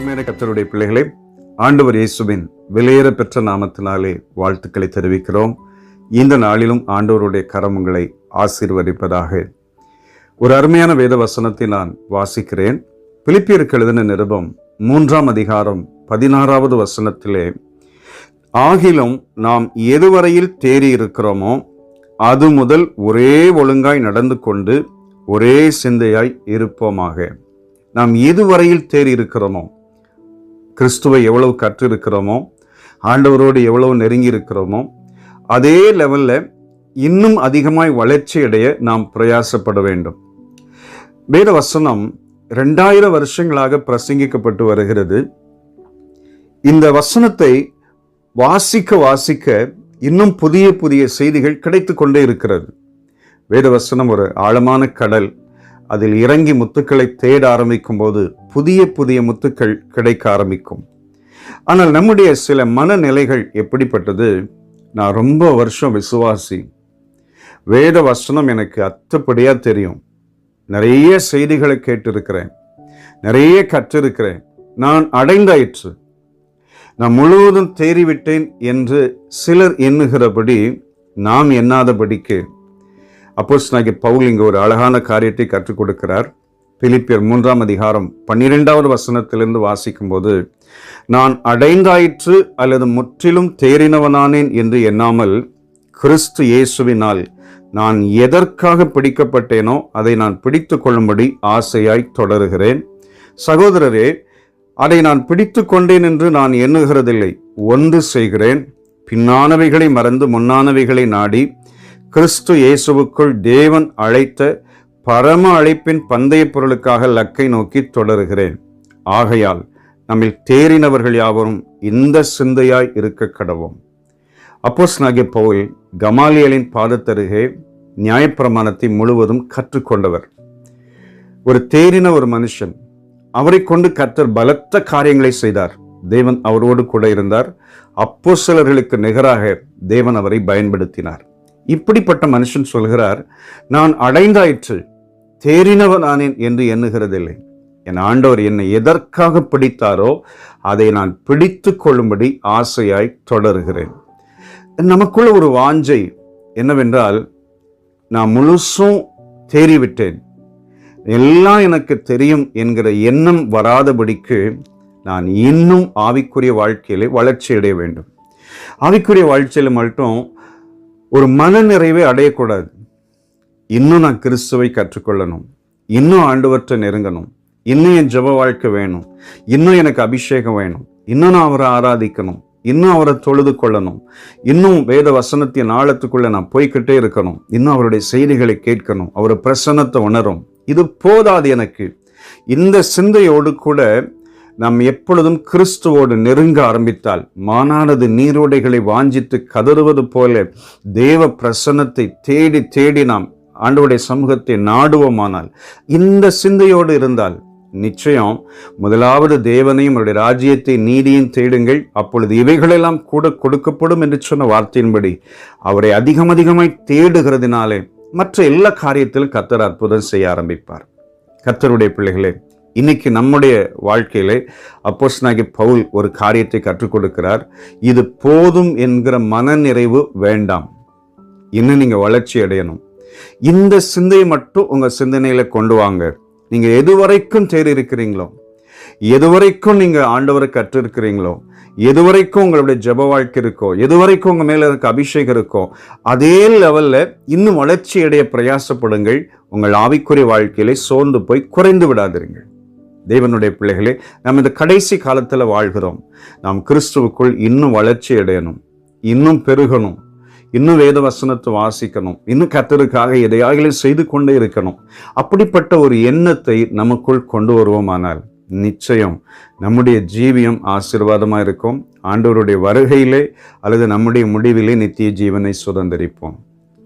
அருமையான கர்த்தருடைய பிள்ளைகளே, ஆண்டவர் இயேசுவின் விலையேற பெற்ற நாமத்தினாலே வாழ்த்துக்களை தெரிவிக்கிறோம். இந்த நாளிலும் ஆண்டவருடைய கரம் உங்களை ஆசீர்வதிப்பதாக. ஒரு அருமையான வேத வசனத்தை நான் வாசிக்கிறேன். பிலிப்பியருக்கு எழுதின நிருபம் 3ஆம் அதிகாரம் 16வது வசனத்திலே, ஆகிலும் நாம் எதுவரையில் தேறி இருக்கிறோமோ அது முதல் ஒரே ஒழுங்காய் நடந்து கொண்டு ஒரே சிந்தையாய் இருப்போமாக. நாம் எதுவரையில் தேறி இருக்கிறோமோ, கிறிஸ்துவை எவ்வளவு கற்றிருக்கிறோமோ, ஆண்டவரோடு எவ்வளவு நெருங்கி இருக்கிறோமோ, அதே லெவலில் இன்னும் அதிகமாய் வளர்ச்சி அடைய நாம் பிரயாசப்பட வேண்டும். வேத வசனம் 2000 வருஷங்களாக பிரசங்கிக்கப்பட்டு வருகிறது. இந்த வசனத்தை வாசிக்க வாசிக்க இன்னும் புதிய புதிய செய்திகள் கிடைத்து கொண்டே இருக்கிறது. வேத வசனம் ஒரு ஆழமான கடல். அதில் இறங்கி முத்துக்களை தேட ஆரம்பிக்கும் போது புதிய புதிய முத்துக்கள் கிடைக்க ஆரம்பிக்கும். ஆனால் நம்முடைய சில மனநிலைகள் எப்படிப்பட்டது? நான் ரொம்ப வருஷம் விசுவாசி, வேத வசனம் எனக்கு அத்துப்படியா தெரியும், நிறைய செய்திகளை கேட்டிருக்கிறேன், நிறைய கற்றிருக்கிறேன், நான் அடைந்தாயிற்று, நான் முழுவதும் தேறிவிட்டேன் என்று சிலர் எண்ணுகிறபடி நாம் எண்ணாதபடிக்கு அப்போஸ்தலனாகிய பவுல் இங்கு ஒரு அழகான காரியத்தை கற்றுக் கொடுக்கிறார். பிலிப்பியர் 3ஆம் அதிகாரம் 12வது வசனத்திலிருந்து வாசிக்கும் போது, நான் அடைந்தாயிற்று அல்லது முற்றிலும் தேறினவனானேன் என்று எண்ணாமல் கிறிஸ்து இயேசுவினால் நான் எதற்காக பிடிக்கப்பட்டேனோ அதை நான் பிடித்து கொள்ளும்படி ஆசையாய் தொடருகிறேன். சகோதரரே, அதை நான் பிடித்து கொண்டேன் என்று நான் எண்ணுகிறதில்லை. ஒன்று செய்கிறேன், பின்னானவைகளை மறந்து முன்னானவைகளை நாடி கிறிஸ்து இயேசுவுக்குள் தேவன் அழைத்த பரம அழைப்பின் பந்தய பொருளுக்காக லக்கை நோக்கி தொடருகிறேன். ஆகையால் நம்மில் தேறினவர்கள் யாவரும் இந்த சிந்தையாய் இருக்க கடவோம். அப்போஸ்தலனாகிய பவுல் கமாலியலின் பாதத்தருகே நியாயப்பிரமாணத்தை முழுவதும் கற்றுக்கொண்டவர். ஒரு தேறின ஒரு மனுஷன். அவரை கொண்டு கர்த்தர் பலத்த காரியங்களை செய்தார். தேவன் அவரோடு கூட இருந்தார். அப்போஸ்தலர்களுக்கு நிகராக தேவன் அவரை பயன்படுத்தினார். இப்படிப்பட்ட மனுஷன் சொல்கிறார், நான் அடைந்தாயிற்று, தேறினவனானேன் என்று எண்ணுகிறதில்லை. என் ஆண்டவர் என்னை எதற்காக பிடித்தாரோ அதை நான் பிடித்து கொள்ளும்படி ஆசையாய் தொடருகிறேன். நமக்குள்ள ஒரு வாஞ்சை என்னவென்றால், நான் முழுசும் தேறிவிட்டேன், எல்லாம் எனக்கு தெரியும் என்கிற எண்ணம் வராதபடிக்கு நான் இன்னும் ஆவிக்குரிய வாழ்க்கையிலே வளர்ச்சி அடைய வேண்டும். ஆவிக்குரிய வாழ்க்கையில் மட்டும் ஒரு மன நிறைவை அடையக்கூடாது. இன்னும் நான் கிறிஸ்துவை கற்றுக்கொள்ளணும், இன்னும் ஆண்டவற்றை நெருங்கணும், இன்னும் என் ஜெப வாழ்க்கை வேணும், இன்னும் எனக்கு அபிஷேகம் வேணும், இன்னும் நான் அவரை ஆராதிக்கணும், இன்னும் அவரை தொழுது கொள்ளணும், இன்னும் வேத வசனத்தின் ஆழத்துக்குள்ள நான் போய்கிட்டே இருக்கணும், இன்னும் அவருடைய செய்திகளை கேட்கணும், அவரை பிரசன்னத்தை உணரும். இது போதாது எனக்கு. இந்த சிந்தையோடு கூட நாம் எப்பொழுதும் கிறிஸ்துவோடு நெருங்க ஆரம்பித்தால், மானானது நீரோடைகளை வாஞ்சித்து கதறுவது போல தேவ பிரசன்னத்தை தேடி தேடி நாம் ஆண்டவருடைய சமூகத்தை நாடுவோமானால், இந்த சிந்தையோடு இருந்தால் நிச்சயம் முதலாவது தேவனையும் அவருடைய ராஜ்யத்தை நீதியும் தேடுங்கள், அப்பொழுது இவைகளெல்லாம் கூட கொடுக்கப்படும் என்று சொன்ன வார்த்தையின்படி அவரை அதிகமாய் தேடுகிறதுனாலே மற்ற எல்லா காரியத்திலும் கர்த்தர் அற்புதம் செய்ய ஆரம்பிப்பார். கர்த்தருடைய பிள்ளைகளே, இன்னைக்கு நம்முடைய வாழ்க்கையிலே அப்போஸ்தலனாகிய பவுல் ஒரு காரியத்தை கற்றுக் கொடுக்கிறார். இது போதும் என்கிற மனநிறைவு வேண்டாம். இன்னும் நீங்க வளர்ச்சி அடையணும். இந்த சிந்தையை மட்டும் உங்க சிந்தனையில கொண்டு வாங்க. நீங்க எதுவரைக்கும் தேறி இருக்கிறீங்களோ, எதுவரைக்கும் நீங்க ஆண்டவரை கற்றிருக்கிறீங்களோ, எதுவரைக்கும் உங்களுடைய ஜெப வாழ்க்கை இருக்கோ, எதுவரைக்கும் உங்க மேல இருக்க அபிஷேகம் இருக்கோ, அதே லெவல்ல இன்னும் வளர்ச்சி அடைய பிரயாசப்படுங்கள். உங்கள் ஆவிக்குரிய வாழ்க்கையிலே சோர்ந்து போய் குறைந்து விடாதிருங்கள். தேவனுடைய பிள்ளைகளே, நாம் இந்த கடைசி காலத்தில் வாழ்கிறோம். நாம் கிறிஸ்துவுக்குள் இன்னும் வளர்ச்சி அடையணும், இன்னும் பெருகணும், இன்னும் வேத வசனத்தை வாசிக்கணும், இன்னும் கர்த்தருக்காக எதையாக செய்து கொண்டே இருக்கணும். அப்படிப்பட்ட ஒரு எண்ணத்தை நமக்குள் கொண்டு வருவோமானால் நிச்சயம் நம்முடைய ஜீவியம் ஆசீர்வாதமாக இருக்கும். ஆண்டவருடைய வருகையிலே அல்லது நம்முடைய முடிவிலே நித்திய ஜீவனை சுதந்திரிப்போம்.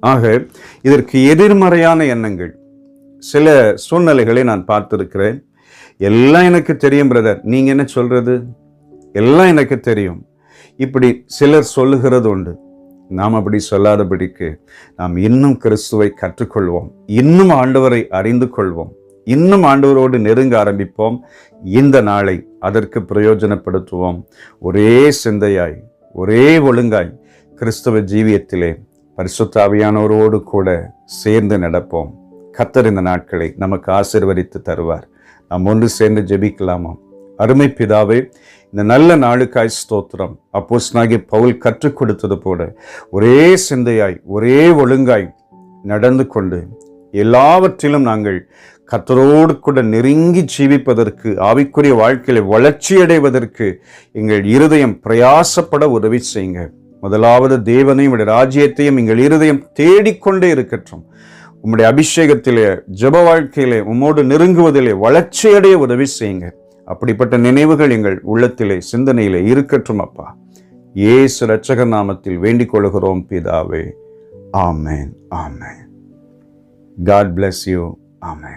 ஆக இதற்கு எதிர்மறையான எண்ணங்கள், சில சூழ்நிலைகளை நான் பார்த்திருக்கிறேன். எல்லாம் எனக்கு தெரியும் பிரதர், நீங்க என்ன சொல்றது, எல்லாம் எனக்கு தெரியும், இப்படி சிலர் சொல்லுகிறது உண்டு. நாம் அப்படி சொல்லாதபடிக்கு நாம் இன்னும் கிறிஸ்துவை கற்றுக்கொள்வோம், இன்னும் ஆண்டவரை அறிந்து கொள்வோம், இன்னும் ஆண்டவரோடு நெருங்க ஆரம்பிப்போம். இந்த நாளை அதற்கு பிரயோஜனப்படுத்துவோம். ஒரே சிந்தையாய், ஒரே ஒழுங்காய் கிறிஸ்தவ ஜீவியத்திலே பரிசுத்த ஆவியானவரோடு கூட சேர்ந்து நடப்போம். கர்த்தர் இந்த நாட்களை நமக்கு ஆசீர்வதித்து தருவார். நாம் ஒன்று சேர்ந்து ஜெபிக்கலாமா? அருமை பிதாவே, இந்த நல்ல நாளுக்காய் ஸ்தோத்திரம். அப்போஸ்தலனாகிய பவுல் கற்றுக் கொடுத்தது போல ஒரே சிந்தையாய், ஒரே ஒழுங்காய் நடந்து கொண்டு எல்லாவற்றிலும் நாங்கள் கர்த்தரோடு கூட நெருங்கி ஜீவிப்பதற்கு, ஆவிக்குரிய வாழ்க்கையில வளர்ச்சியடைவதற்கு எங்கள் இருதயம் பிரயாசப்பட உதவி செய்யுங்க. முதலாவது தேவனையும் உடைய ராஜ்யத்தையும் எங்கள் இருதயம் தேடிக்கொண்டே இருக்கட்டும். உம்முடைய அபிஷேகத்திலே, ஜெப வாழ்க்கையிலே, உம்மோடு நெருங்குவதிலே வளர்ச்சியடைய உதவி செய்யுங்க. அப்படிப்பட்ட நினைவுகள் எங்கள் உள்ளத்திலே, சிந்தனையிலே இருக்கட்டும் அப்பா. இயேசு இரட்சகர் நாமத்தில் வேண்டிக் கொள்கிறோம் பிதாவே. ஆமென், ஆமென். God bless you. Amen.